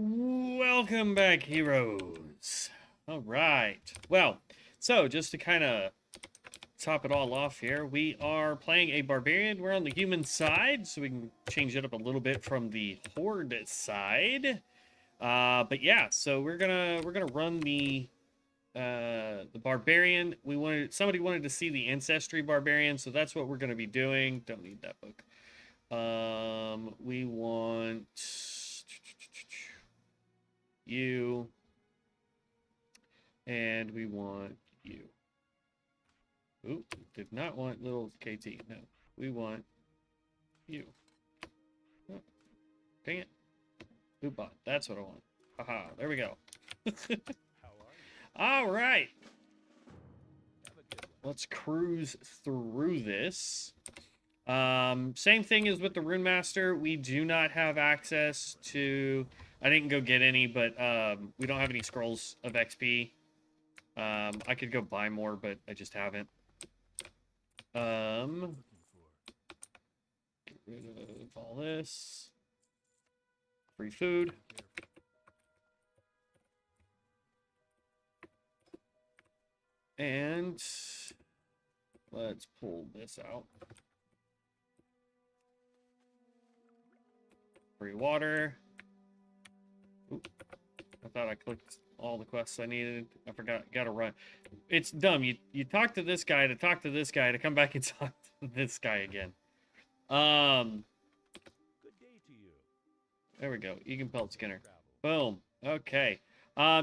Welcome back, heroes. All right. Well, so just to kind of top it all off here, we are playing a barbarian. We're on the human side, so we can change it up a little bit from the horde side. But yeah, so we're gonna run the barbarian. Somebody wanted to see the Ancestry Barbarian, so that's what we're gonna be doing. Don't need that book. We want you, and we want you. Oop, did not want little KT. No, we want you. Oh, dang it. Oopbot, that's what I want. Haha, there we go. All right. Let's cruise through this. Same thing as with the Rune Master. We do not have access to... I didn't go get any, but we don't have any scrolls of XP. I could go buy more, but I just haven't. Get rid of all this. Free food. And let's pull this out. Free water. Oop. I thought I clicked all the quests I needed. I forgot. Gotta run. It's dumb. You talk to this guy to talk to this guy to come back and talk to this guy again. Good day to you. There we go. Egan Pelt Skinner. Boom. Okay.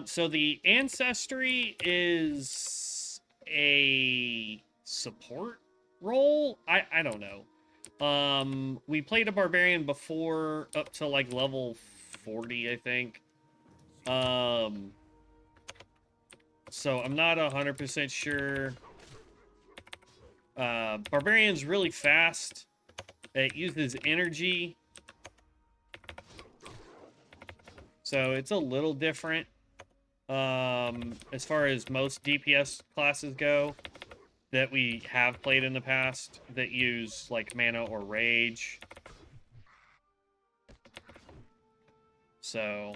So the Ancestry is a support role? I don't know. We played a barbarian before up to like level 40, I think. So I'm not 100% sure. Barbarian's really fast. It uses energy. So it's a little different. As far as most DPS classes go that we have played in the past that use like mana or rage. So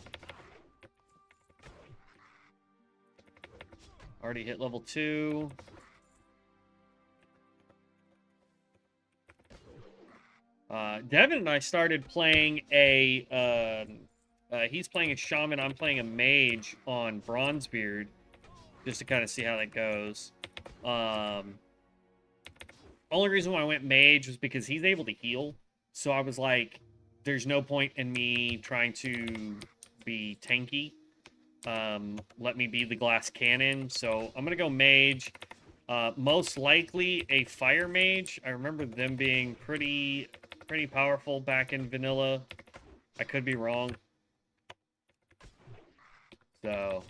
already hit level 2. Devin and I started playing a he's playing a shaman, I'm playing a mage on Bronzebeard, just to kind of see how that goes. Only reason why I went mage was because he's able to heal. So I was like, there's no point in me trying to be tanky. Let me be the glass cannon. So I'm gonna go mage. Most likely a fire mage. I remember them being pretty powerful back in vanilla. I could be wrong. So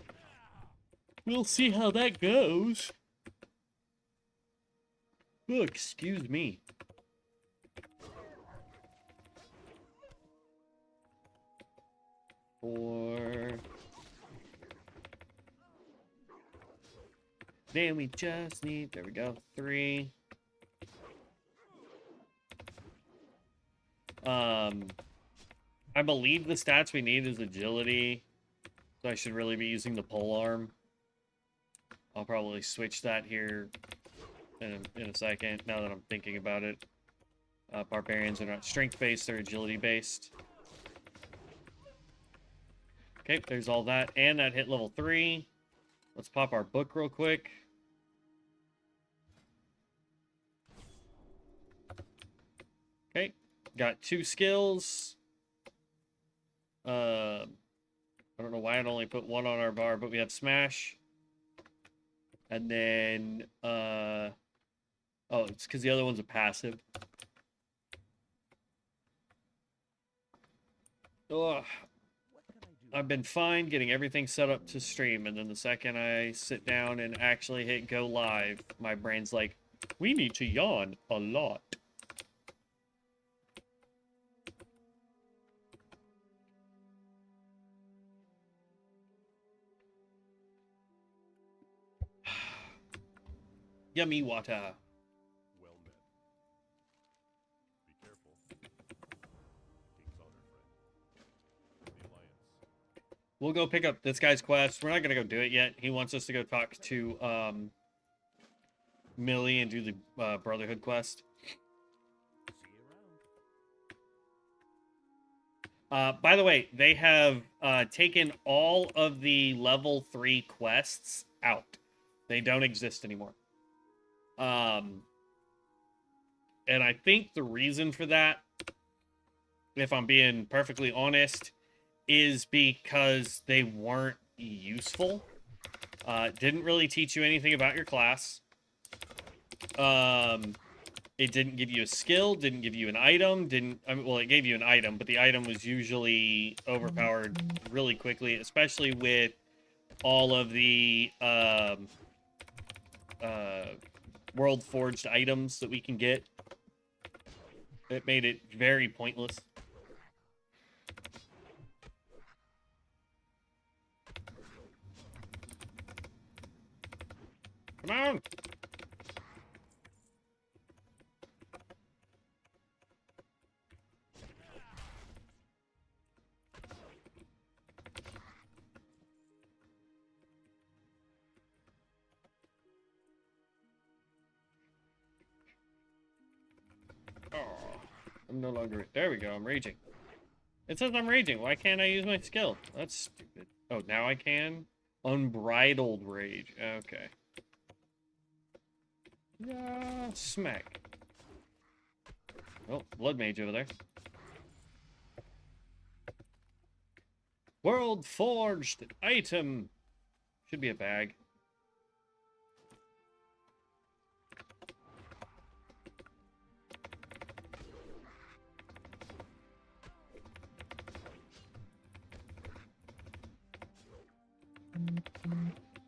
we'll see how that goes. Oh, excuse me. Then we just need, there we go, 3. I believe the stats we need is agility, so I should really be using the pole arm. I'll probably switch that here in a second, now that I'm thinking about it. Barbarians are not strength-based, they're agility-based. Okay, there's all that, and that hit level 3. Let's pop our book real quick. Okay, got 2 skills. I don't know why I'd only put 1 on our bar, but we have Smash. And then, oh, it's because the other one's a passive. Ugh. I've been fine getting everything set up to stream, and then the second I sit down and actually hit go live, my brain's like, we need to yawn a lot. Yummy water. Well met. Be careful. King's honor, friend. The Alliance we'll go pick up this guy's quest. We're not gonna go do it yet. He wants us to go talk to Millie and do the Brotherhood quest. By the way, they have taken all of the level 3 quests out. They don't exist anymore. And I think the reason for that, if I'm being perfectly honest, is because they weren't useful. Didn't really teach you anything about your class. It didn't give you a skill, didn't give you an item, well, it gave you an item, but the item was usually overpowered really quickly, especially with all of the world forged items that we can get. It made it very pointless. Come on! Oh, I'm no longer... There we go, I'm raging. It says I'm raging. Why can't I use my skill? That's stupid. Oh, now I can? Unbridled rage. Okay. Yeah, smack. Oh, blood mage over there. World forged item. Should be a bag.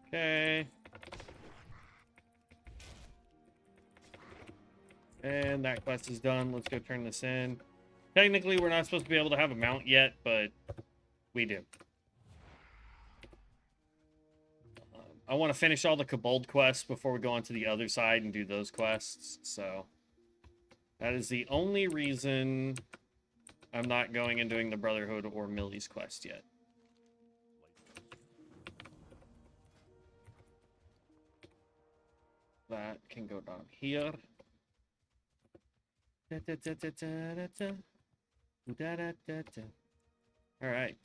Okay. And that quest is done. Let's go turn this in. Technically, we're not supposed to be able to have a mount yet, but we do. I want to finish all the Kobold quests before we go on to the other side and do those quests. So that is the only reason I'm not going and doing the Brotherhood or Millie's quest yet. That can go down here. All right.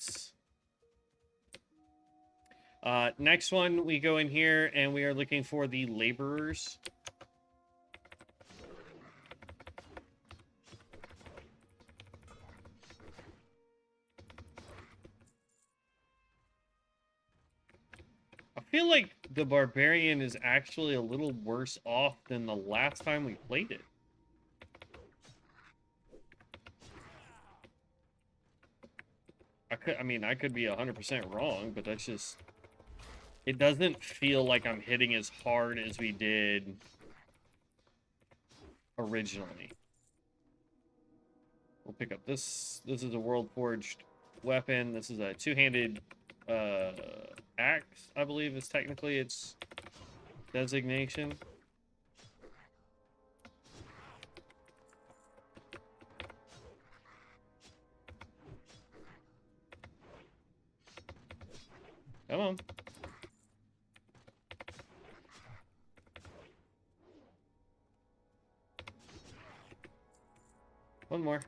Next one, we go in here and we are looking for the laborers. I feel like the Barbarian is actually a little worse off than the last time we played it. I could be 100% wrong, but that's just... It doesn't feel like I'm hitting as hard as we did originally. We'll pick up this. This is a world forged weapon. This is a two-handed axe, I believe is technically its designation. Come on. One more.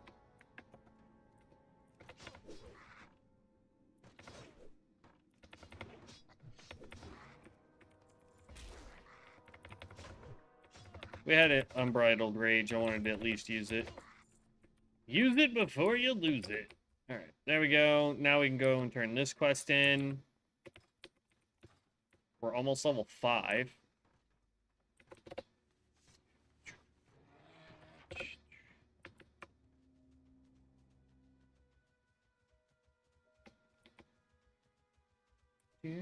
We had an unbridled rage. I wanted to at least use it. Use it before you lose it. All right, there we go. Now we can go and turn this quest in. We're almost level 5. I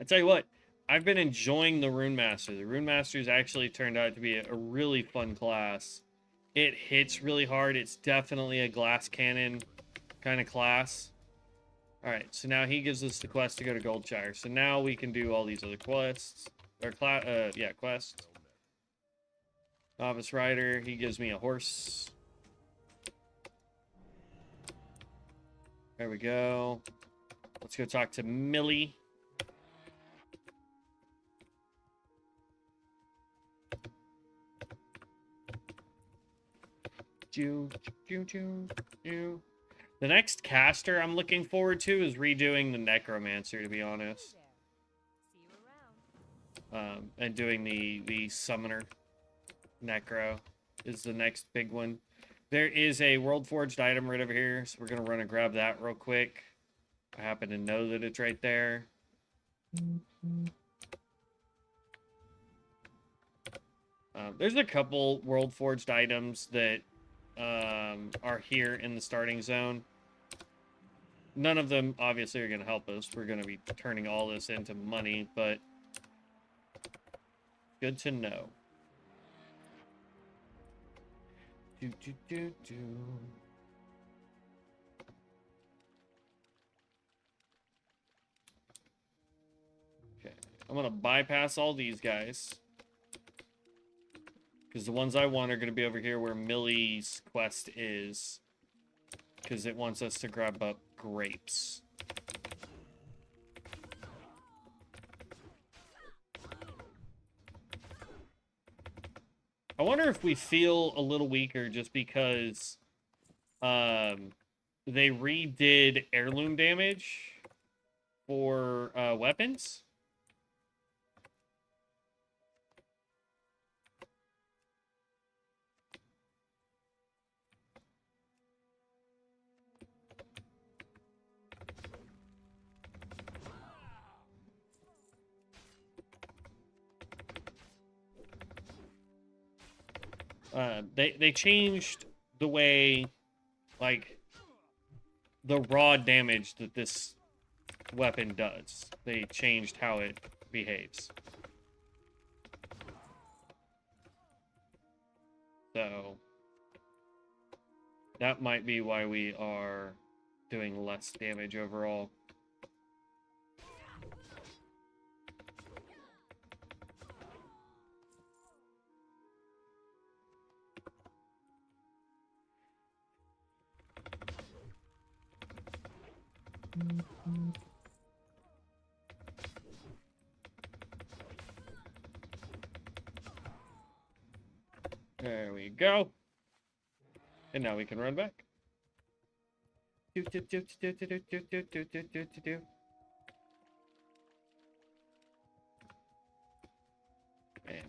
tell you what, I've been enjoying the Rune Master. The Rune Master's actually turned out to be a really fun class. It hits really hard. It's definitely a glass cannon kind of class. Alright, so now he gives us the quest to go to Goldshire. So now we can do all these other quests. Or, quests. Novice rider, he gives me a horse. There we go. Let's go talk to Millie. The next caster I'm looking forward to is redoing the Necromancer, to be honest. And doing the Summoner. Necro is the next big one. There is a World Forged item right over here, so we're going to run and grab that real quick. I happen to know that it's right there. There's a couple World Forged items that are here in the starting zone. None of them obviously are going to help us. We're going to be turning all this into money, but good to know. Okay, I'm going to bypass all these guys. Because the ones I want are going to be over here where Millie's quest is. Because it wants us to grab up grapes. I wonder if we feel a little weaker just because they redid heirloom damage for weapons. They changed the way, like, the raw damage that this weapon does. They changed how it behaves. So that might be why we are doing less damage overall. There we go. And now we can run back. And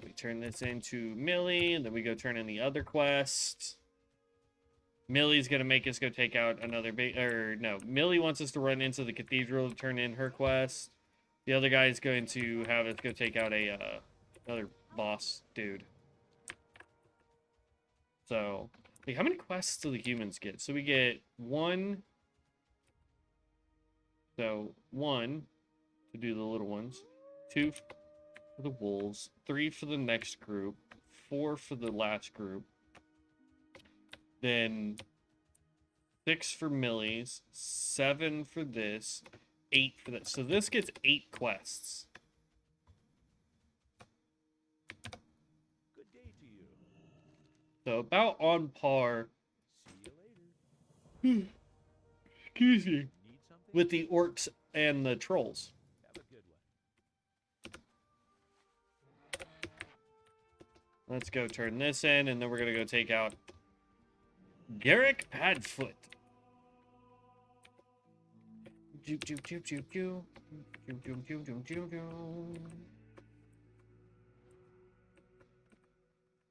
we turn this into Millie, and then we go turn in the other quest. Millie's gonna make us go take out another Millie wants us to run into the cathedral to turn in her quest. The other guy is going to have us go take out another boss dude. So, like, how many quests do the humans get? So we get one. So, one to do the little ones. 2 for the wolves. 3 for the next group. 4 for the last group. Then 6 for Millie's. 7 for this. 8 for this. So this gets 8 quests. So about on par. Excuse me. With the orcs and the trolls. Let's go turn this in, and then we're gonna go take out Garrick Padfoot.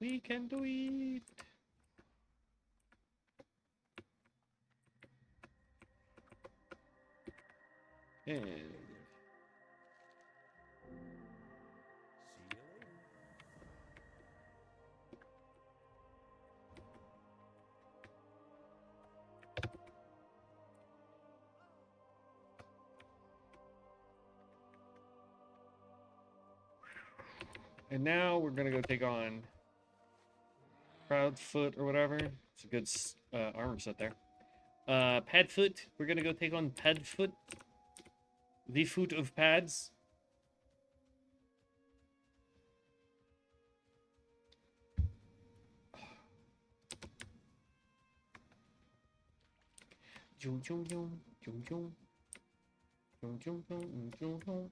We can do it. And and now we're gonna go take on Proudfoot or whatever. It's a good armor set there. Padfoot. We're gonna go take on Padfoot. The foot of pads. Chum, chum, chum, chum, chum. Chum, chum, chum, chum, chum.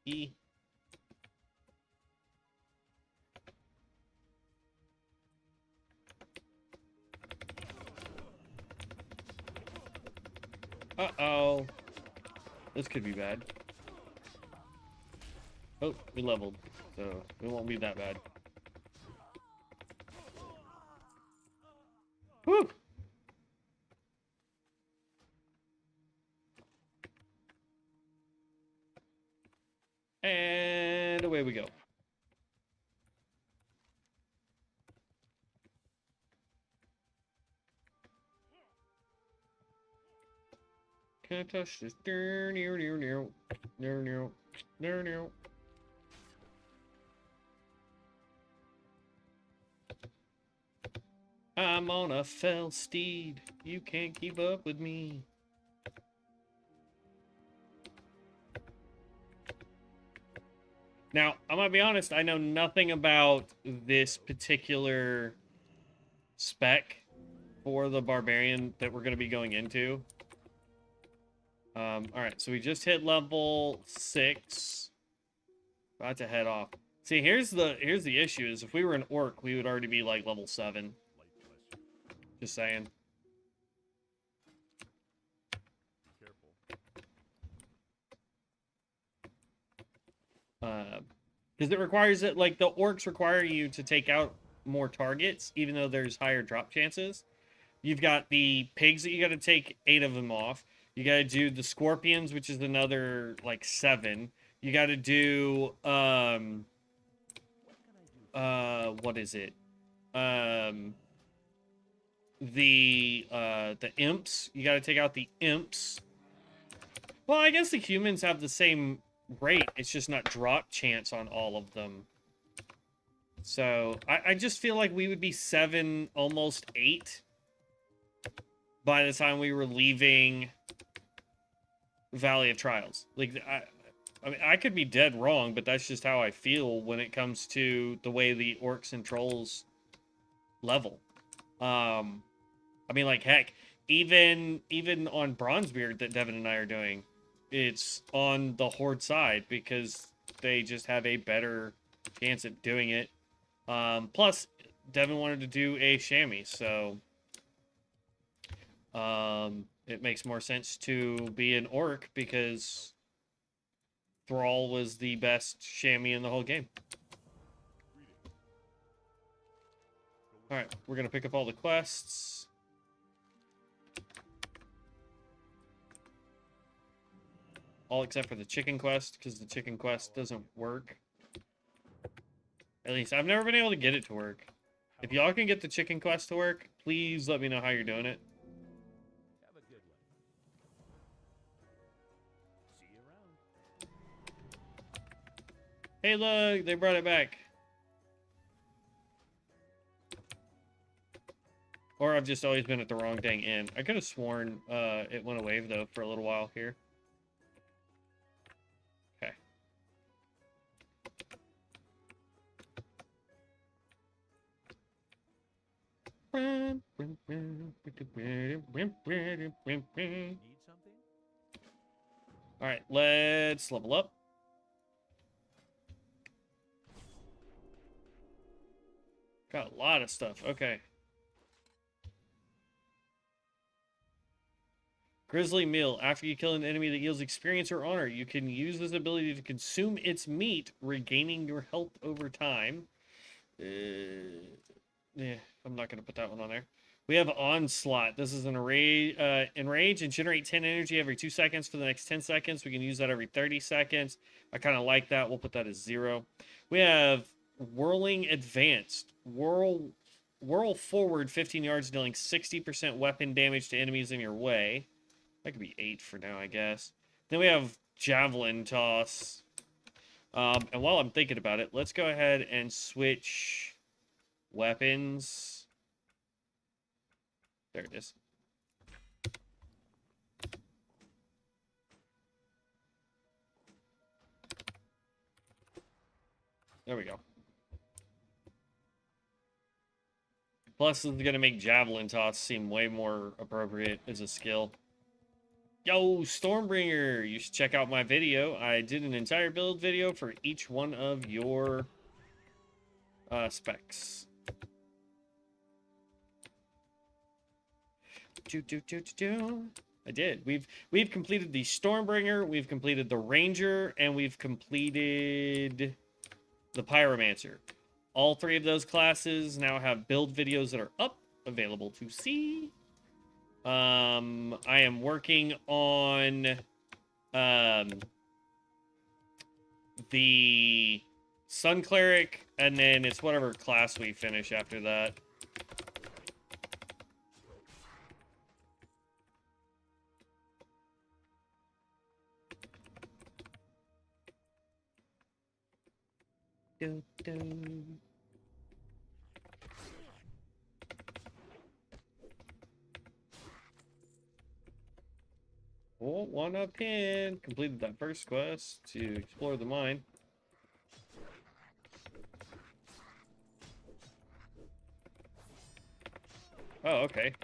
E. Uh-oh. This could be bad. Oh, we leveled, so it won't be that bad. Whew! And away we go. Can't touch this. Near, near, near, near, near, near, near, near. I'm on a fell steed. You can't keep up with me. Now, I'm gonna be honest, I know nothing about this particular spec for the barbarian that we're gonna be going into. Alright, so we just hit level 6. About to head off. See, here's the issue is if we were an orc, we would already be like level 7. Just saying. Because it requires it, like, the orcs require you to take out more targets, even though there's higher drop chances. You've got the pigs that you got to take 8 of them off. You got to do the scorpions, which is another, like, 7. You got to do, what is it? The imps. You got to take out the imps. Well, I guess the humans have the same rate. It's just not drop chance on all of them. So, I just feel like we would be 7, almost 8 by the time we were leaving Valley of Trials. Like, I mean, I could be dead wrong, but that's just how I feel when it comes to the way the orcs and trolls level. I mean, like, heck, even on Bronzebeard that Devin and I are doing, it's on the Horde side because they just have a better chance at doing it. Plus, Devin wanted to do a chamois, so it makes more sense to be an orc because Thrall was the best chamois in the whole game. Alright, we're going to pick up all the quests. All except for the chicken quest, because the chicken quest doesn't work. At least, I've never been able to get it to work. If y'all can get the chicken quest to work, please let me know how you're doing it. Have a good one. See you around. Hey, look, they brought it back. Or I've just always been at the wrong dang end. I could have sworn it went away, though, for a little while here. Okay. Need something? Alright, let's level up. Got a lot of stuff. Okay. Grizzly Meal. After you kill an enemy that yields experience or honor, you can use this ability to consume its meat, regaining your health over time. Yeah, I'm not going to put that one on there. We have Onslaught. This is an enrage and generate 10 energy every 2 seconds for the next 10 seconds. We can use that every 30 seconds. I kind of like that. We'll put that as 0. We have Whirling Advanced. Whirl forward 15 yards, dealing 60% weapon damage to enemies in your way. That could be 8 for now, I guess. Then we have Javelin Toss. And while I'm thinking about it, let's go ahead and switch weapons. There it is. There we go. Plus, this is gonna make javelin toss seem way more appropriate as a skill. Yo, Stormbringer! You should check out my video. I did an entire build video for each one of your specs. I did. We've completed the Stormbringer, we've completed the Ranger, and we've completed the Pyromancer. All three of those classes now have build videos that are up, available to see. I am working on the Sun Cleric, and then it's whatever class we finish after that. Oh, 1 of 10. Completed that first quest to explore the mine. Oh, okay.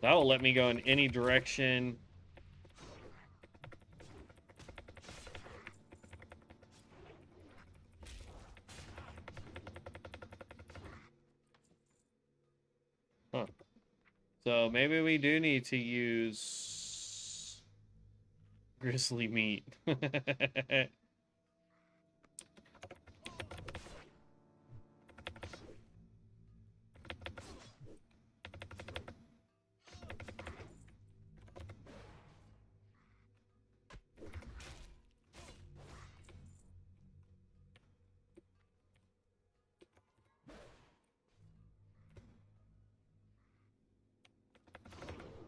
That will let me go in any direction. Huh. So maybe we do need to use grizzly meat.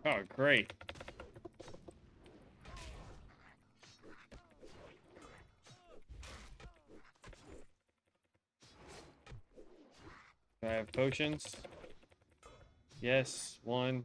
Oh, great. Do I have potions? Yes, 1.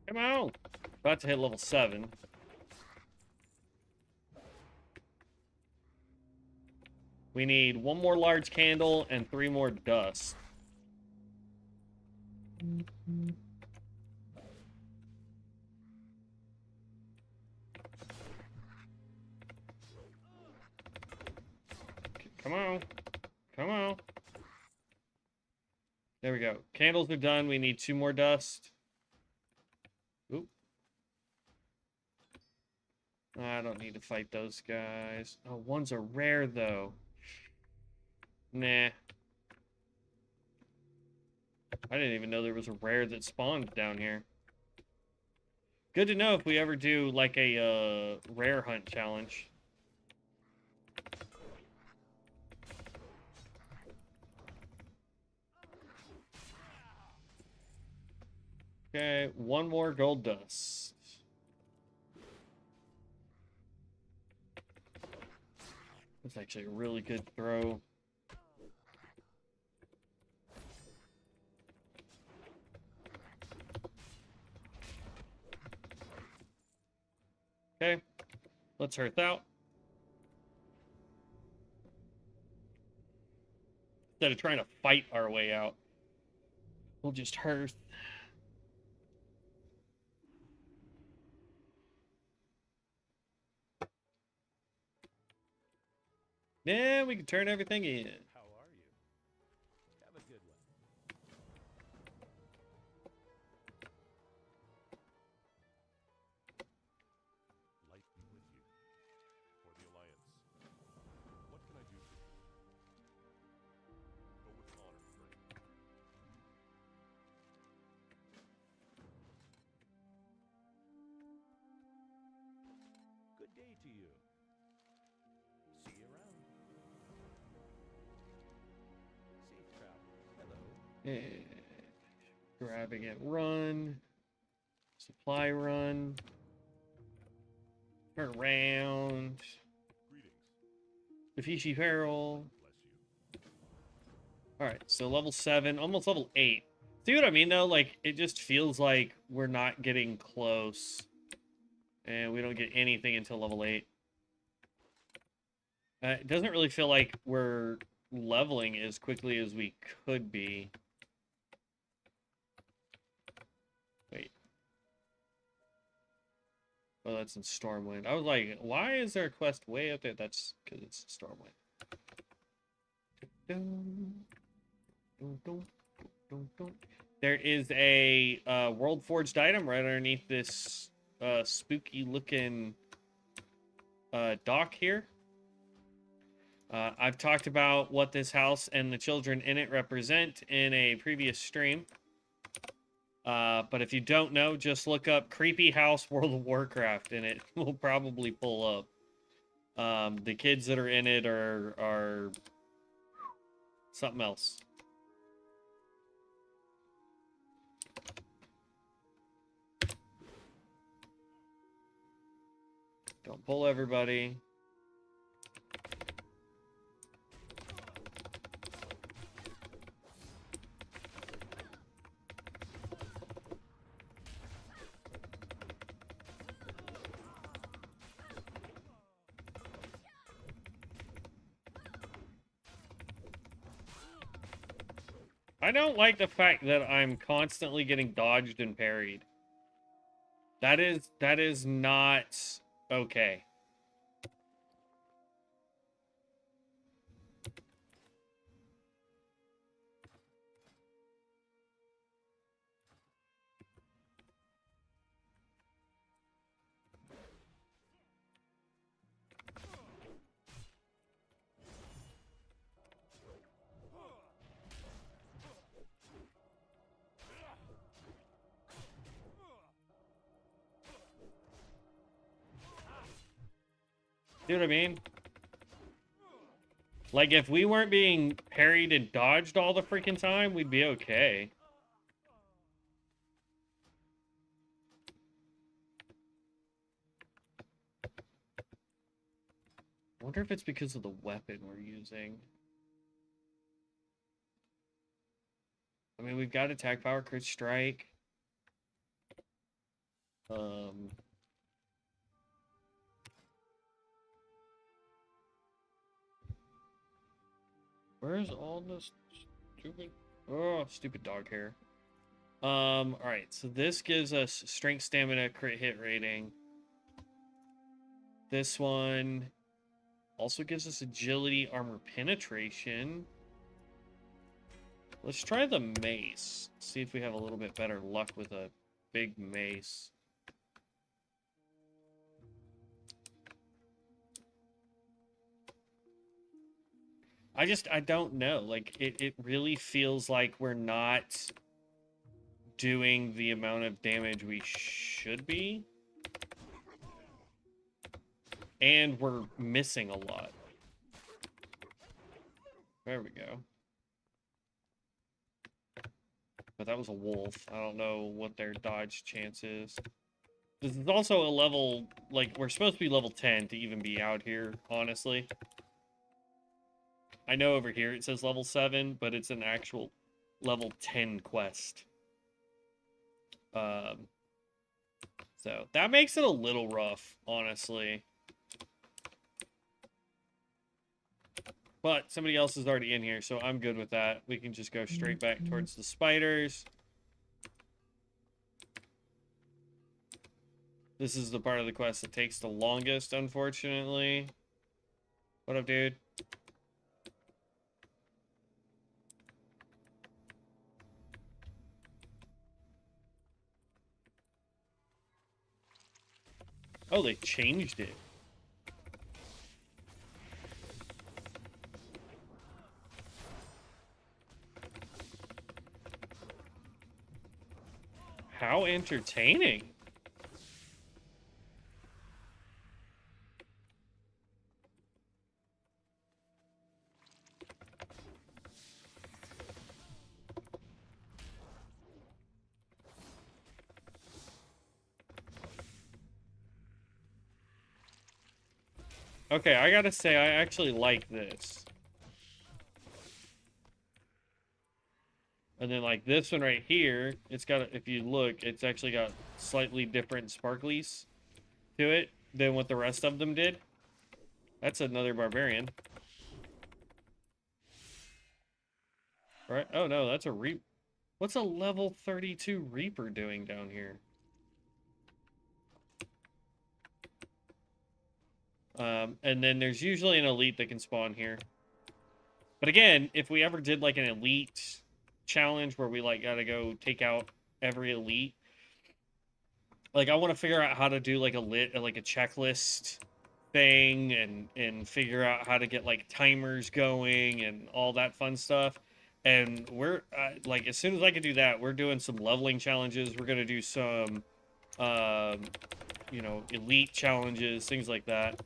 Come on! About to hit level 7. We need 1 more large candle and 3 more dust. Come on. Come on. There we go. Candles are done. We need 2 more dust. Oop. I don't need to fight those guys. Oh, one's a rare, though. Nah. I didn't even know there was a rare that spawned down here. Good to know if we ever do, like, a rare hunt challenge. Okay, 1 more gold dust. That's actually a really good throw. Okay, let's hearth out. Instead of trying to fight our way out, we'll just hearth. Yeah, we can turn everything in. How are you? Have a good one. Light be with you. For the Alliance. What can I do for you? Go with honor, friend. day to you. See you around. Safe travels. Hello. Grabbing it, run. Supply run. Turn around. Greetings. Defishi Peril. Bless you. Alright, so level 7, almost level 8. See what I mean, though? Like, it just feels like we're not getting close. And we don't get anything until level 8. It doesn't really feel like we're leveling as quickly as we could be. Wait. Oh, that's in Stormwind. I was like, why is there a quest way up there? That's because it's Stormwind. There is a World Forged item right underneath this spooky looking dock here. I've talked about what this house and the children in it represent in a previous stream. But if you don't know, just look up Creepy House World of Warcraft and it will probably pull up. The kids that are in it are something else. Don't pull everybody. I don't like the fact that I'm constantly getting dodged and parried. That is not okay. See what I mean? Like, if we weren't being parried and dodged all the freaking time, we'd be okay. I wonder if it's because of the weapon we're using. I mean, we've got attack power, crit strike. Where's all this stupid dog hair? Alright, so this gives us strength, stamina, crit hit rating. This one also gives us agility, armor penetration. Let's try the mace. See if we have a little bit better luck with a big mace. I don't know. Like, it really feels like we're not doing the amount of damage we should be. And we're missing a lot. There we go. But that was a wolf. I don't know what their dodge chance is. This is also a level, like, we're supposed to be level 10 to even be out here, honestly. I know over here it says level 7, but it's an actual level 10 quest. So that makes it a little rough, honestly. But somebody else is already in here, so I'm good with that. We can just go straight back towards the spiders. This is the part of the quest that takes the longest, unfortunately. What up, dude? Oh, they changed it. How entertaining. Okay, I gotta say, I actually like this. And then like this one right here, it's got, if you look, it's actually got slightly different sparklies to it than what the rest of them did. That's another barbarian. Right? Oh no, that's a reap. What's a level 32 Reaper doing down here? And then there's usually an elite that can spawn here. But again, if we ever did like an elite challenge where we like gotta go take out every elite, like I want to figure out how to do like a checklist thing and figure out how to get like timers going and all that fun stuff. And we're like, as soon as I can do that, we're doing some leveling challenges. We're gonna do some you know, elite challenges, things like that.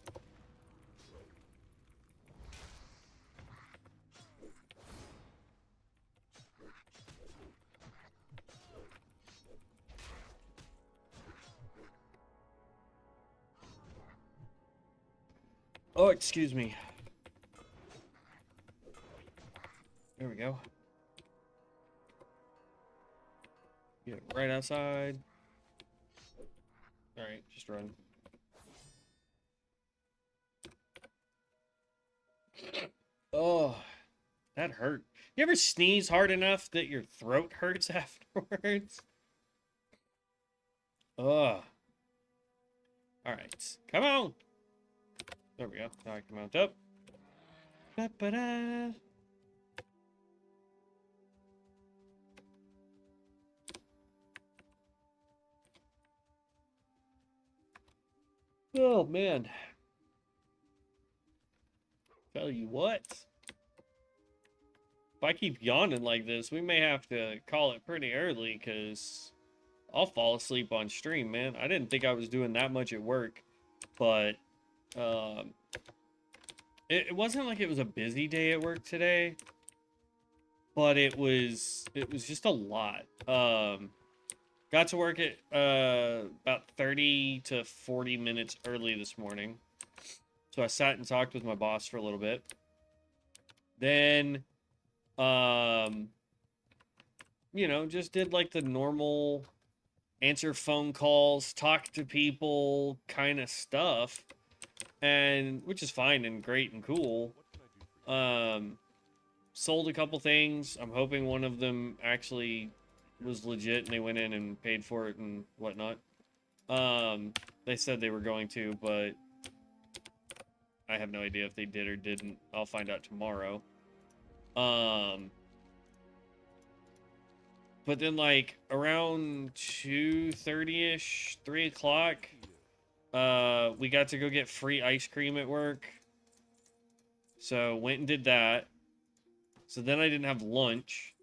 Oh, excuse me. There we go. Get right outside. All right, just run. Oh, that hurt. You ever sneeze hard enough that your throat hurts afterwards? Ugh. All right, come on. There we go. Now I can mount up. Da-ba-da. Oh man. Tell you what. If I keep yawning like this, we may have to call it pretty early because I'll fall asleep on stream, man. I didn't think I was doing that much at work, but it wasn't like it was a busy day at work today, but it was just a lot. Got to work at about 30 to 40 minutes early this morning. So I sat and talked with my boss for a little bit. Then you know, just did like the normal answer phone calls, talk to people kind of stuff, and which is fine and great and cool. Sold a couple things. I'm hoping one of them actually was legit and they went in and paid for it and whatnot. They said they were going to, but I have no idea if they did or didn't. I'll find out tomorrow. But then, like, around 2:30-ish, 3 o'clock, we got to go get free ice cream at work. So, went and did that. So then I didn't have lunch.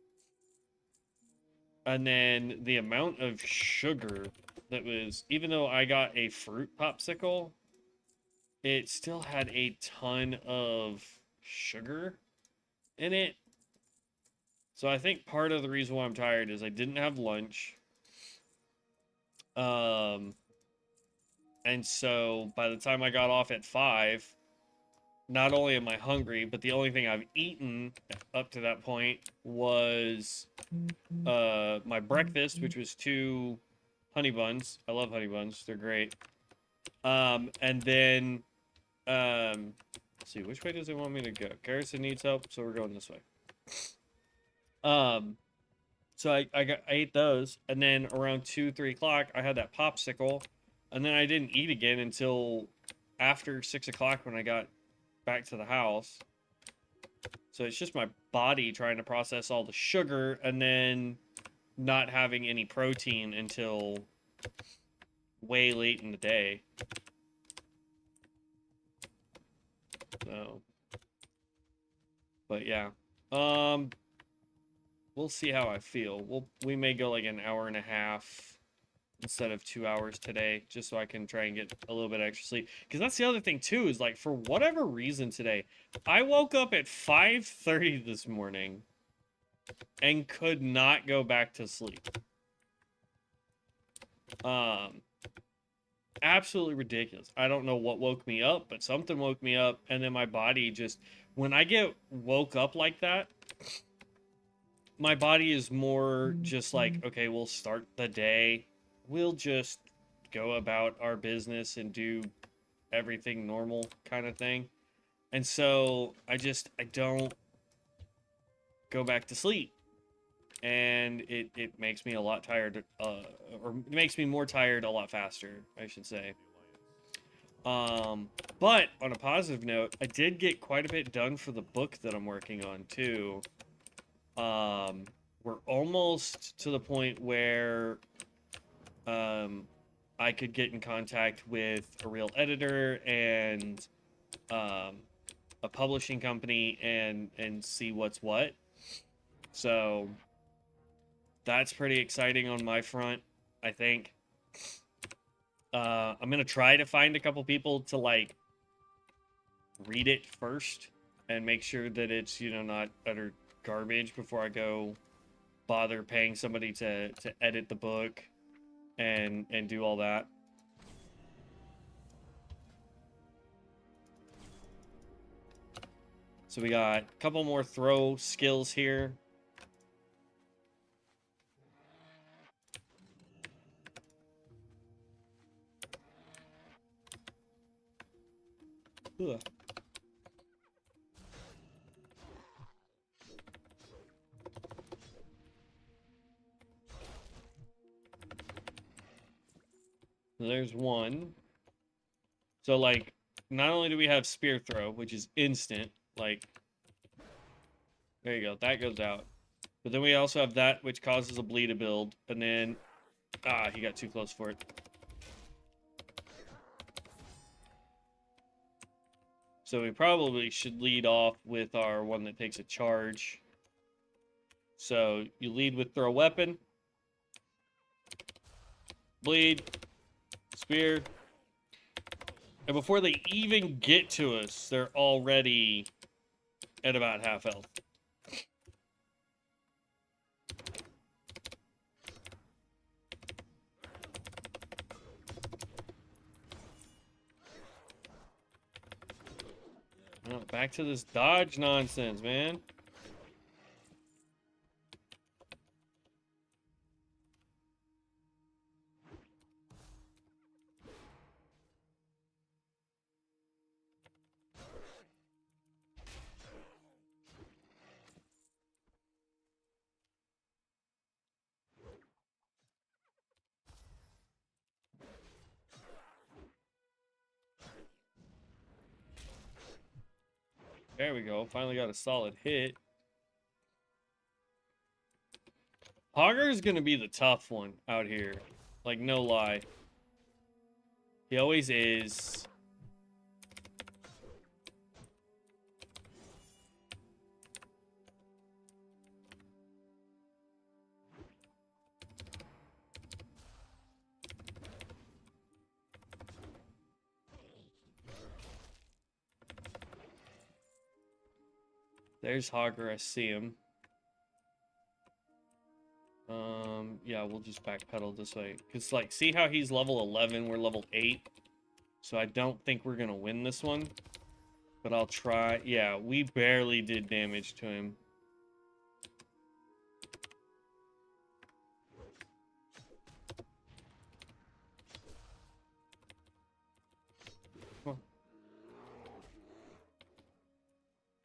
And then the amount of sugar that was, even though I got a fruit popsicle, it still had a ton of sugar in it. So I think part of the reason why I'm tired is I didn't have lunch. And so by the time I got off at 5, not only am I hungry, but the only thing I've eaten up to that point was my breakfast, which was 2 honey buns. I love honey buns. They're great. And then, let's see, which way does it want me to go? Garrison needs help, so we're going this way. So I ate those, and then around 2-3 o'clock I had that popsicle, and then I didn't eat again until after 6 o'clock when I got back to the house. So it's just my body trying to process all the sugar and then not having any protein until way late in the day. So, but yeah, we'll see how I feel. We may go like an hour and a half instead of 2 hours today, just so I can try and get a little bit extra sleep. Because that's the other thing too, is like, for whatever reason today, I woke up at 5:30 this morning and could not go back to sleep. absolutely ridiculous. I don't know what woke me up, but something woke me up, and then my body just, when I get woke up like that, my body is more just like, okay, we'll start the day. We'll just go about our business and do everything normal kind of thing. And so I don't go back to sleep. And it makes me a lot tired, or it makes me more tired a lot faster, I should say. But on a positive note, I did get quite a bit done for the book that I'm working on too. We're almost to the point where I could get in contact with a real editor and a publishing company and see what's what. So that's pretty exciting on my front, I think. I'm gonna try to find a couple people to like read it first and make sure that it's, you know, not utter garbage before I go bother paying somebody to edit the book and do all that. So we got a couple more throw skills here. Ugh. There's one. So, like, not only do we have spear throw, which is instant, like, there you go, that goes out. But then we also have that, which causes a bleed to build, and then, he got too close for it. So we probably should lead off with our one that takes a charge. So you lead with throw weapon, bleed, spear, and before they even get to us, they're already at about half health. Oh, back to this dodge nonsense, man. There we go. Finally got a solid hit. Hogger is going to be the tough one out here. Like, no lie. He always is. There's Hogger. I see him. Yeah, we'll just backpedal this way. Because, like, see how he's level 11, we're level 8? So I don't think we're going to win this one. But I'll try. Yeah, we barely did damage to him.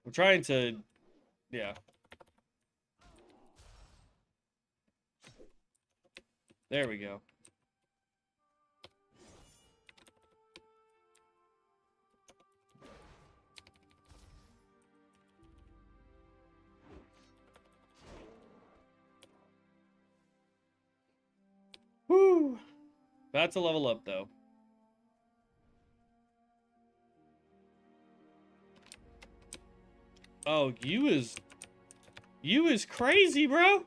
I'm trying to... Yeah. There we go. Woo! About to level up, though. Oh, you is crazy, bro.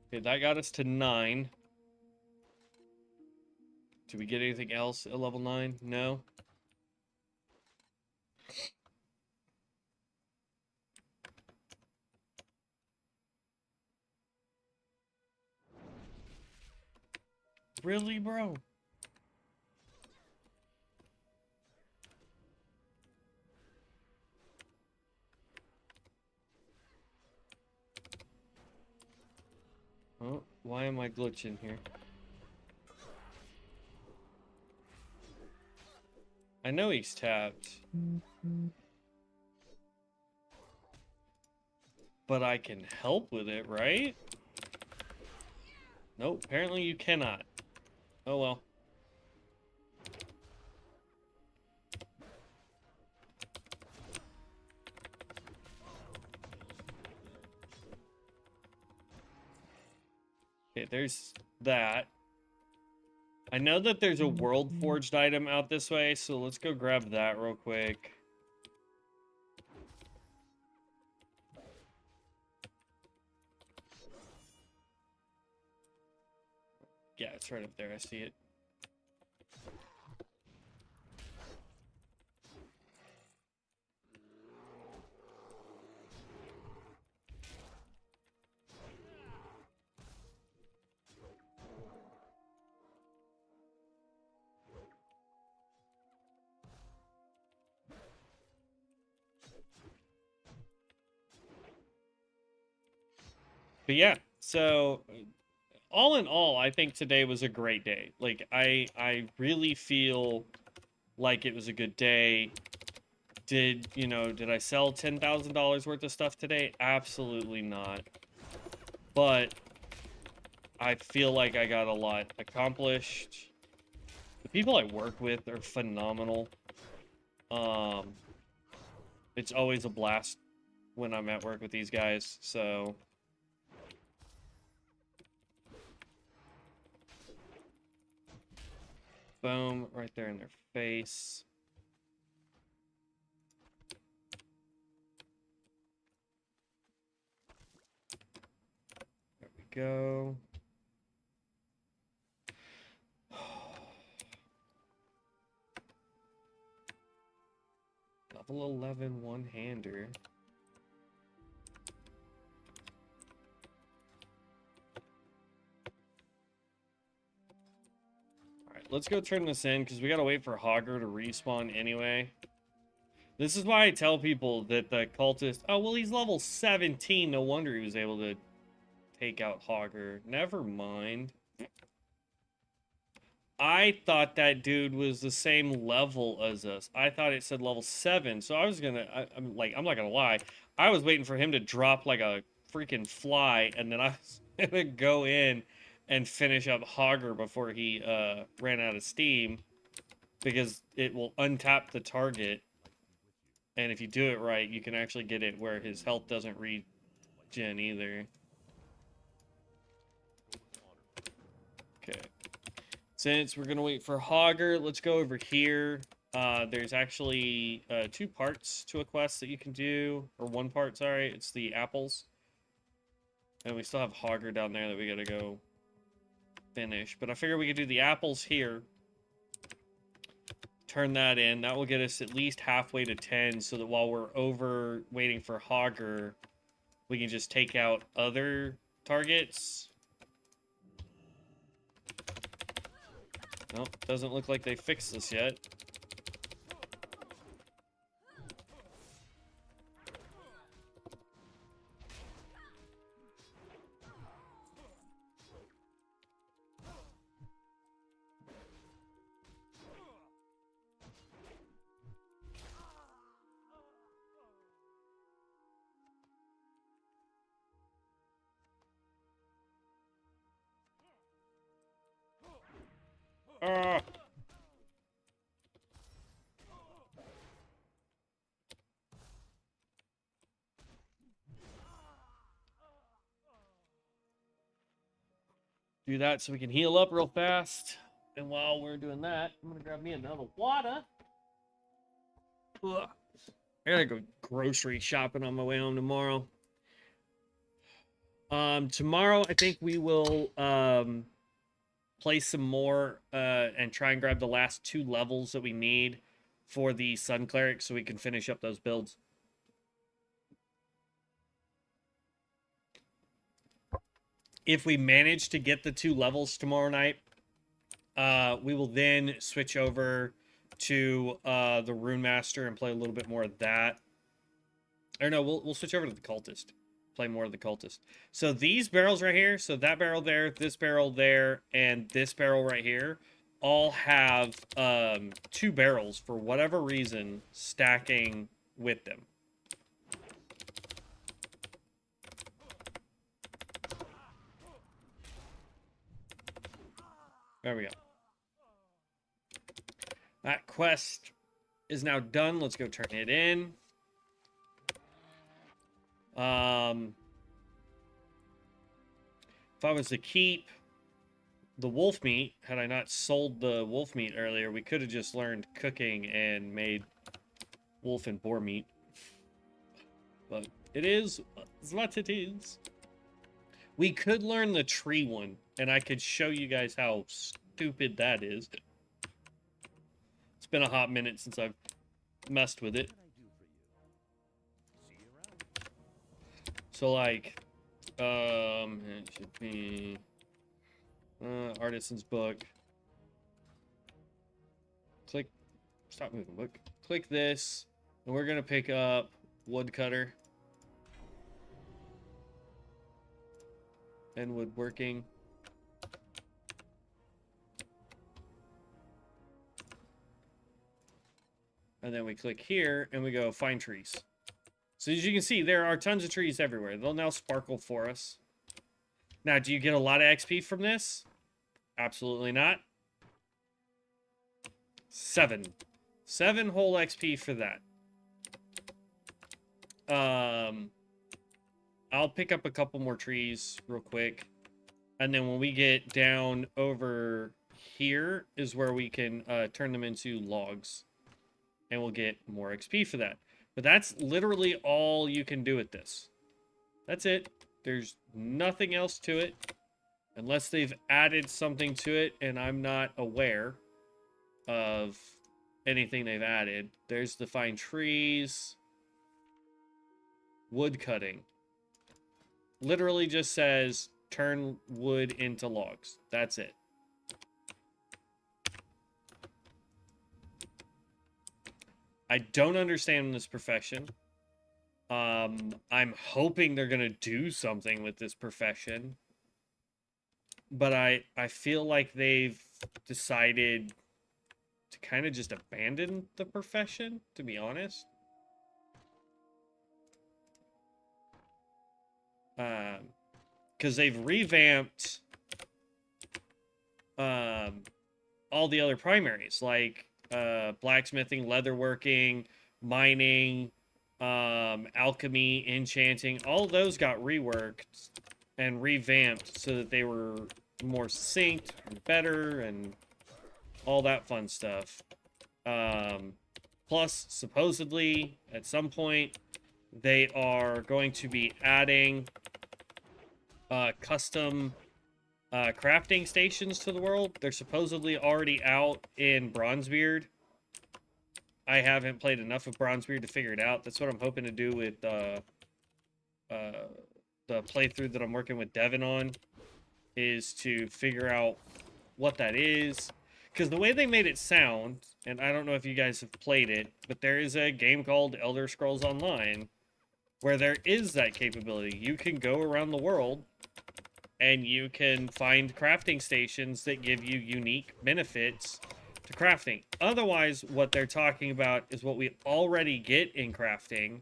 Okay, that got us to 9. Do we get anything else at level 9? No. Really, bro? Oh, why am I glitching here? I know he's tapped. But I can help with it, right? Nope, apparently you cannot. Oh well. Okay, there's that. I know that there's a world forged item out this way, so let's go grab that real quick. Yeah, it's right up there. I see it. But yeah, so all in all, I think today was a great day. Like I really feel like it was a good day. Did I sell $10,000 worth of stuff today? Absolutely not. But I feel like I got a lot accomplished. The people I work with are phenomenal. It's always a blast when I'm at work with these guys, so boom, right there in their face. There we go. Level 11 one-hander. Alright, let's go turn this in, because we gotta wait for Hogger to respawn anyway. This is why I tell people that the cultist... Oh, well, he's level 17. No wonder he was able to take out Hogger. Never mind. I thought that dude was the same level as us. I thought it said level 7, so I was gonna... I'm not gonna lie. I was waiting for him to drop like a freaking fly, and then I was gonna go in and finish up Hogger before he ran out of steam, because it will untap the target, and if you do it right, you can actually get it where his health doesn't regen either. Okay. Since we're gonna wait for Hogger, let's go over here. There's actually 2 parts to a quest that you can do, or 1 part, sorry. It's the apples. And we still have Hogger down there that we gotta go finish. But I figure we could do the apples here. Turn that in. That will get us at least halfway to 10, so that while we're over waiting for Hogger, we can just take out other targets. Nope, doesn't look like they fixed this yet. Ah! Do that so we can heal up real fast. And while we're doing that, I'm gonna grab me another water. Ugh. I gotta go grocery shopping on my way home tomorrow. Tomorrow I think we will play some more and try and grab the last 2 levels that we need for the Sun Cleric so we can finish up those builds. If we manage to get the 2 levels tomorrow night, we will then switch over to the Rune Master and play a little bit more of that. Or no, we'll switch over to the Cultist. Play more of the Cultist. So these barrels right here, so that barrel there, this barrel there, and this barrel right here, all have 2 barrels for whatever reason stacking with them. There we go. That quest is now done. Let's go turn it in. If I was to keep the wolf meat, had I not sold the wolf meat earlier, we could have just learned cooking and made wolf and boar meat. But it is what it is. We could learn the tree one, and I could show you guys how stupid that is. It's been a hot minute since I've messed with it. So like, it should be Artisan's Book. Click, stop moving, book. Click this, and we're gonna pick up Woodcutter and Woodworking. And then we click here, and we go Find Trees. So as you can see, there are tons of trees everywhere. They'll now sparkle for us. Now, do you get a lot of XP from this? Absolutely not. 7 whole XP for that. I'll pick up a couple more trees real quick. And then when we get down over here is where we can turn them into logs. And we'll get more XP for that. But that's literally all you can do with this. That's it. There's nothing else to it. Unless they've added something to it and I'm not aware of anything they've added. There's the Find Trees. Wood cutting. Literally just says turn wood into logs. That's it. I don't understand this profession. I'm hoping they're gonna do something with this profession. But I feel like they've decided to kind of just abandon the profession, to be honest. Because they've revamped all the other primaries, like blacksmithing, leatherworking, mining, alchemy, enchanting. All those got reworked and revamped so that they were more succinct and better and all that fun stuff. Plus, supposedly, at some point, they are going to be adding custom crafting stations to the world. They're supposedly already out in Bronzebeard. I haven't played enough of Bronzebeard to figure it out. That's what I'm hoping to do with the playthrough that I'm working with Devin on, is to figure out what that is. Because the way they made it sound, and I don't know if you guys have played it, but there is a game called Elder Scrolls Online where there is that capability. You can go around the world and you can find crafting stations that give you unique benefits to crafting. Otherwise, what they're talking about is what we already get in crafting,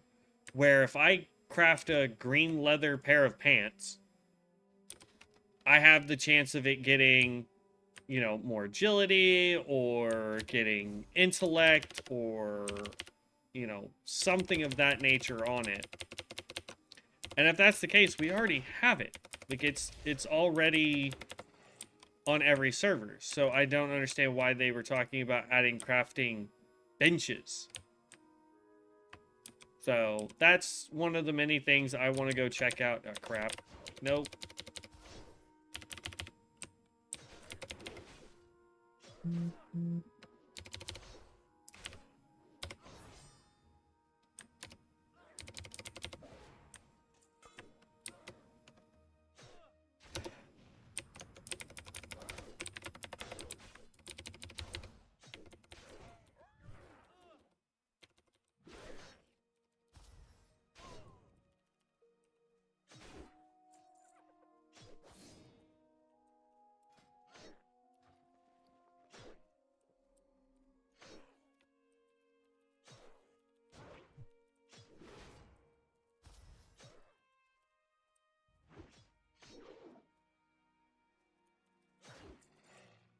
where if I craft a green leather pair of pants, I have the chance of it getting, you know, more agility or getting intellect or, you know, something of that nature on it. And if that's the case, we already have it. Like, it's already on every server. So I don't understand why they were talking about adding crafting benches. So that's one of the many things I want to go check out. Oh, crap. Nope.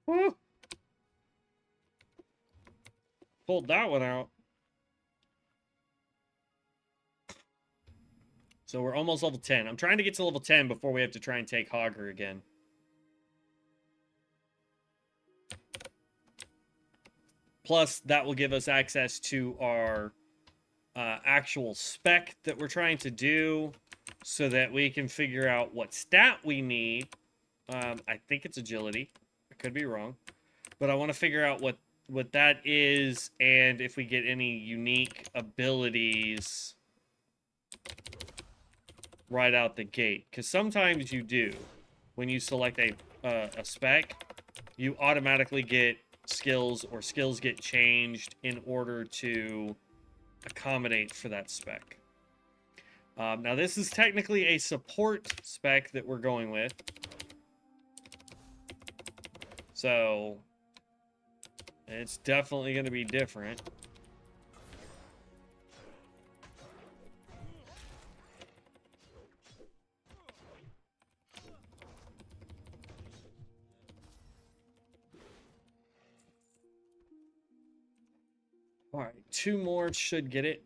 Woo! Pulled that one out. So we're almost level 10. I'm trying to get to level 10 before we have to try and take Hogger again. Plus, that will give us access to our actual spec that we're trying to do so that we can figure out what stat we need. I think it's agility. I could be wrong. But I want to figure out what that is and if we get any unique abilities right out the gate. Because sometimes you do. When you select a spec, you automatically get skills, or skills get changed in order to accommodate for that spec. Now, this is technically a support spec that we're going with. So, it's definitely going to be different. All right, 2 more should get it.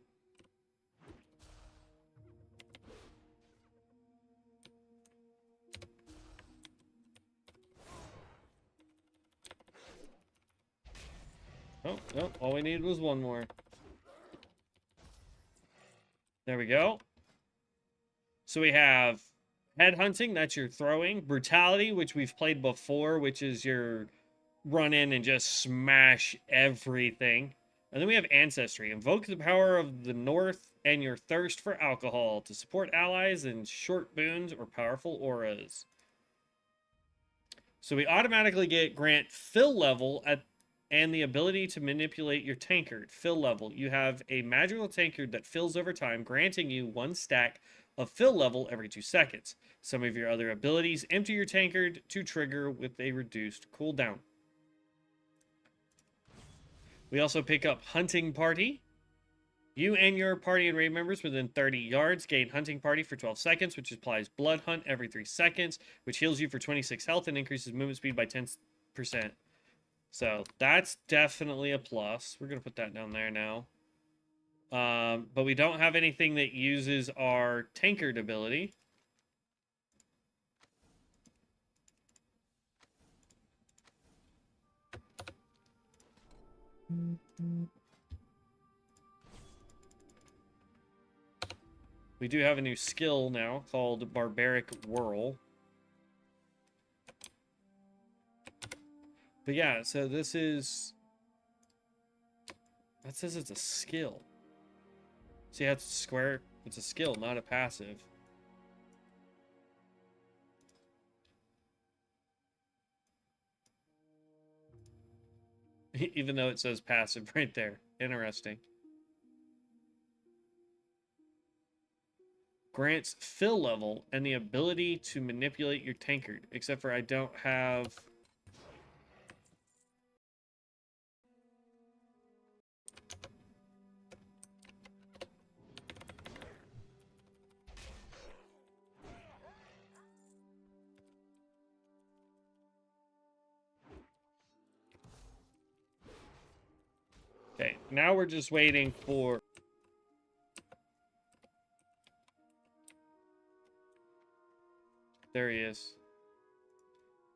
Oh, no, all we needed was 1 more. There we go. So we have headhunting, that's your throwing. Brutality, which we've played before, which is your run in and just smash everything. And then we have Ancestry. Invoke the power of the North and your thirst for alcohol to support allies in short boons or powerful auras. So we automatically grant fill level and the ability to manipulate your tankard. Fill level. You have a magical tankard that fills over time, granting you 1 stack of fill level every 2 seconds. Some of your other abilities empty your tankard to trigger with a reduced cooldown. We also pick up Hunting Party. You and your party and raid members within 30 yards gain Hunting Party for 12 seconds, which applies Blood Hunt every 3 seconds, which heals you for 26 health and increases movement speed by 10%. So that's definitely a plus. We're going to put that down there now. But we don't have anything that uses our Tankard ability. We do have a new skill now called Barbaric Whirl. But yeah, so this is... That says it's a skill. See how it's square? It's a skill, not a passive. Even though it says passive right there. Interesting. Grants fill level and the ability to manipulate your tankard. Except for I don't have... Okay, now we're just waiting for... There he is.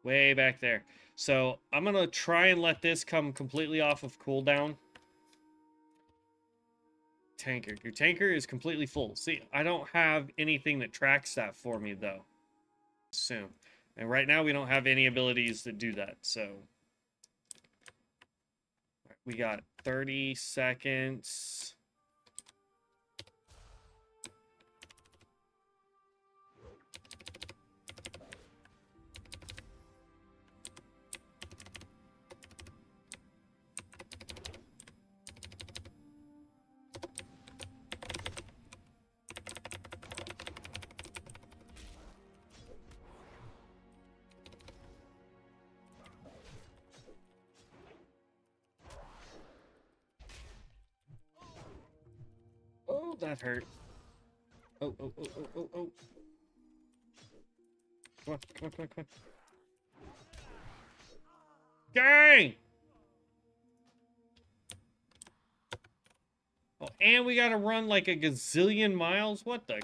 Way back there. So, I'm going to try and let this come completely off of cooldown. Tanker. Your tanker is completely full. See, I don't have anything that tracks that for me, though. Soon. And right now, we don't have any abilities that do that, so... We got 30 seconds. Oh, that hurt. Oh, oh, oh, oh, oh, oh. Come on, come on, come on, come on. Dang! Oh, and we gotta run like a gazillion miles? What the?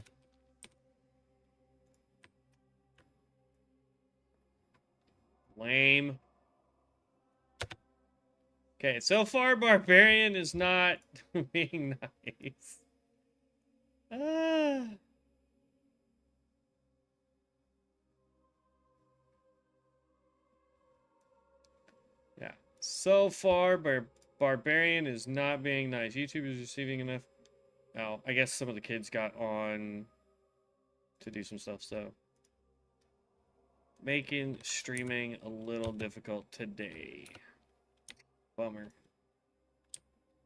Lame. Okay, so far Barbarian is not being nice. Ah. Yeah. So far, Barbarian is not being nice. YouTube is receiving enough. Oh, I guess some of the kids got on to do some stuff, so making streaming a little difficult today. Bummer.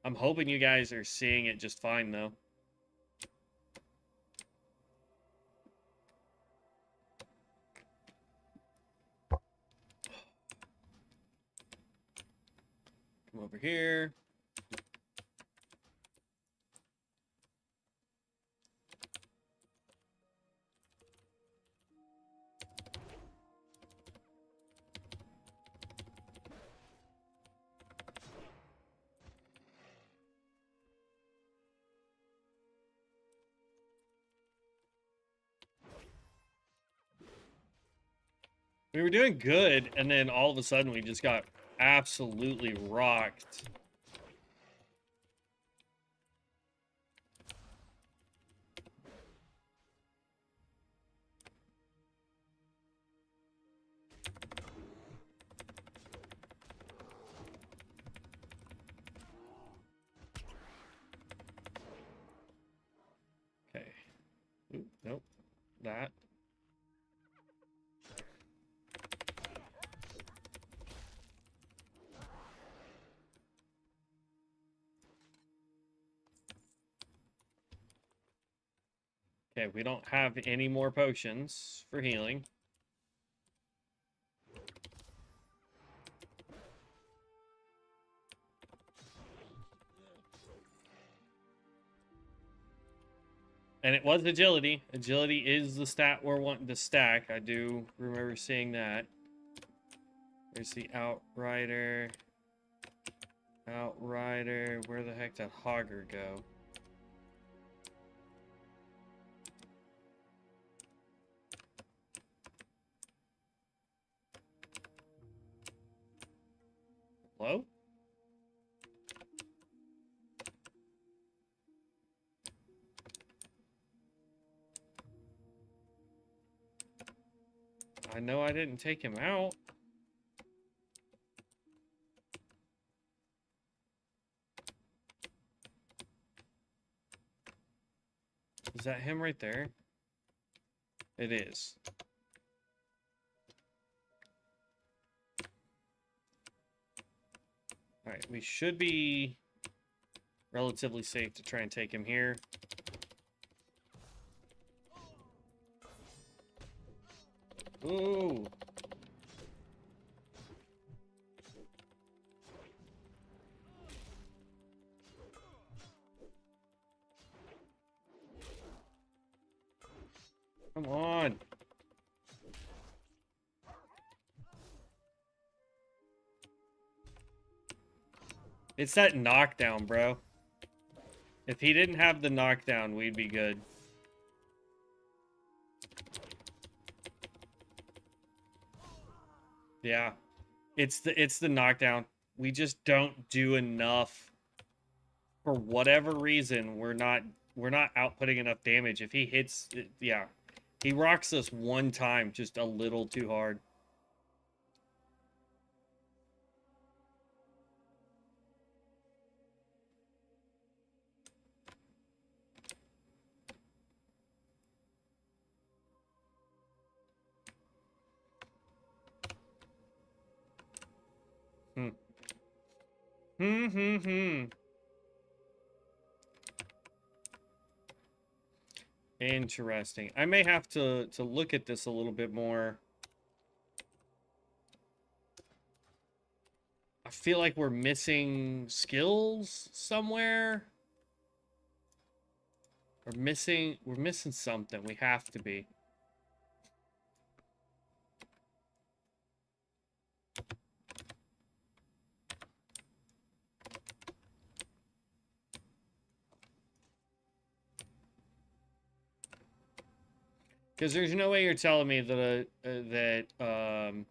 I'm hoping you guys are seeing it just fine, though. Come over here. We were doing good, and then all of a sudden we just got absolutely rocked. Okay. Ooh, nope. That. Okay, we don't have any more potions for healing. And it was agility. Agility is the stat we're wanting to stack. I do remember seeing that. There's the Outrider. Outrider. Where the heck did Hogger go? Hello? I know I didn't take him out. Is that him right there? It is. Alright, we should be relatively safe to try and take him here. Ooh. Come on. It's that knockdown, bro. If he didn't have the knockdown, we'd be good. Yeah. It's the knockdown. We just don't do enough. For whatever reason, we're not outputting enough damage. If he hits, yeah. He rocks us one time just a little too hard. Interesting. I may have to look at this a little bit more. I feel like we're missing skills somewhere. We're missing something. We have to be. Because there's no way you're telling me that if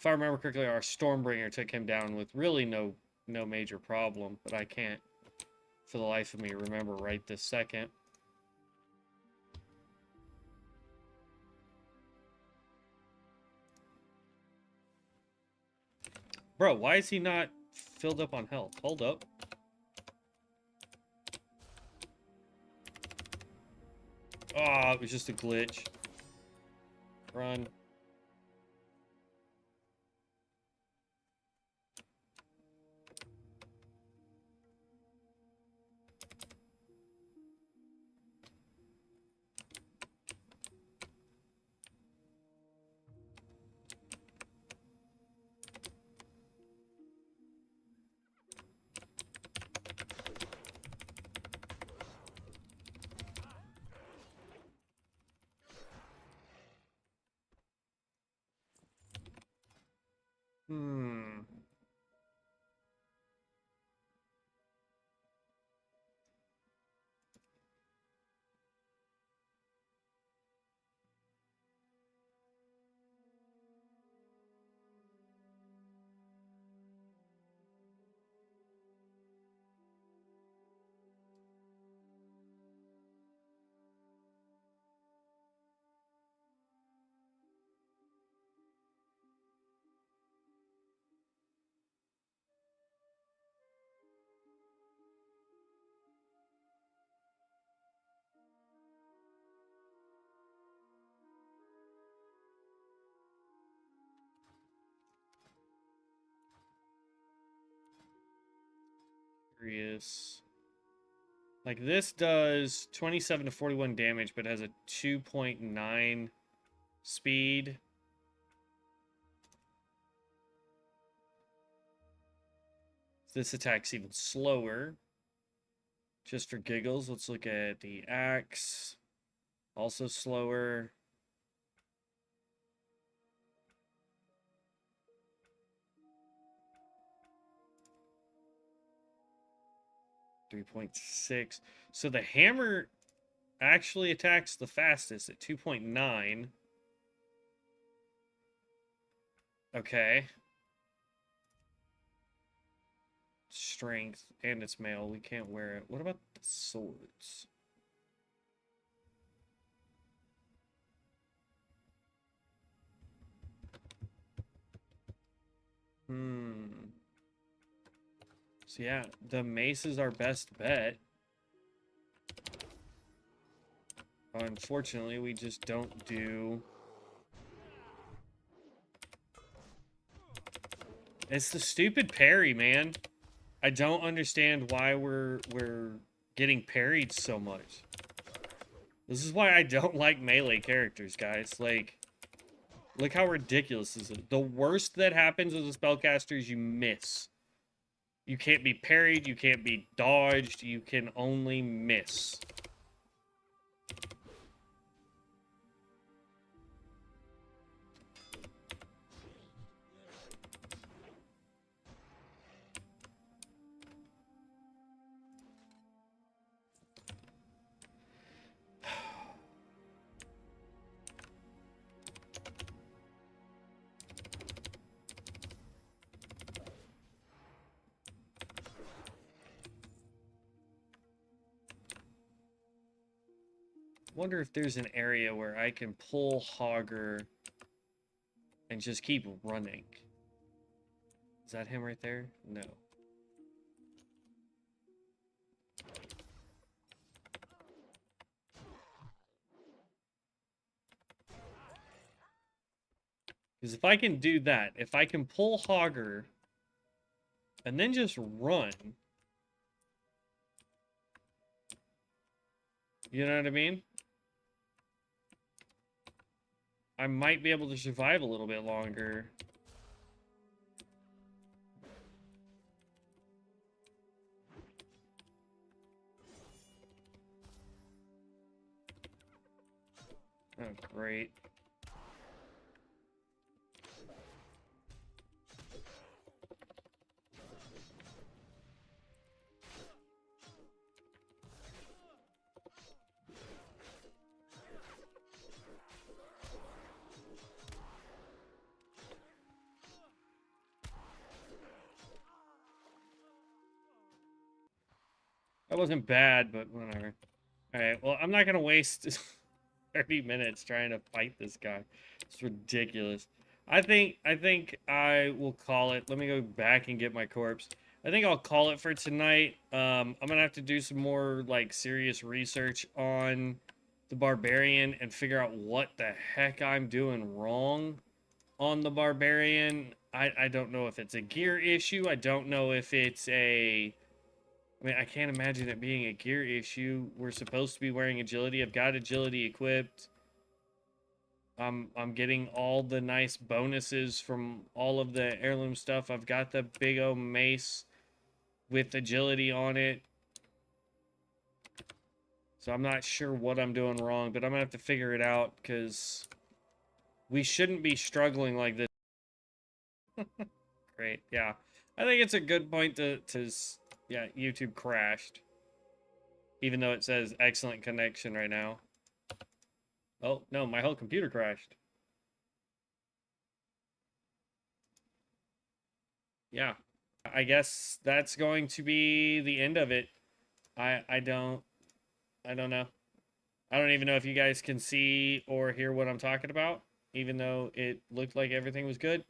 I remember correctly, our Stormbringer took him down with really no major problem, but I can't for the life of me remember right this second. Bro, why is he not filled up on health? Hold up. Oh, it was just a glitch. Run. Hmm. Curious. Like this does 27 to 41 damage, but has a 2.9 speed. This attack's even slower. Just for giggles, let's look at the axe. Also slower. .6. So the hammer actually attacks the fastest at 2.9. Okay. Strength, and it's mail. We can't wear it. What about the swords? So yeah, the mace is our best bet. Unfortunately, we just don't do... It's the stupid parry, man. I don't understand why we're getting parried so much. This is why I don't like melee characters, guys. Like, look how ridiculous this is. The worst that happens as a spellcaster is you miss. You can't be parried, you can't be dodged, you can only miss. Wonder if there's an area where I can pull Hogger and just keep running. Is that him right there? No. Because if I can do that, if I can pull Hogger and then just run. You know what I mean? I might be able to survive a little bit longer. Oh, great. That wasn't bad, but whatever. Alright, well, I'm not gonna waste 30 minutes trying to fight this guy. It's ridiculous. I think I will call it. Let me go back and get my corpse. I think I'll call it for tonight. I'm gonna have to do some more like serious research on the barbarian and figure out what the heck I'm doing wrong on the barbarian. I don't know if it's a gear issue. I don't know if it's a I mean, I can't imagine it being a gear issue. We're supposed to be wearing agility. I've got agility equipped. I'm getting all the nice bonuses from all of the heirloom stuff. I've got the big old mace with agility on it. So I'm not sure what I'm doing wrong, but I'm gonna have to figure it out because we shouldn't be struggling like this. Great, yeah. I think it's a good point to yeah, YouTube crashed. Even though it says excellent connection right now. Oh, no, my whole computer crashed. Yeah. I guess that's going to be the end of it. I don't know. I don't even know if you guys can see or hear what I'm talking about, even though it looked like everything was good.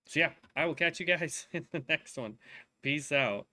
So yeah, I will catch you guys in the next one. Peace out.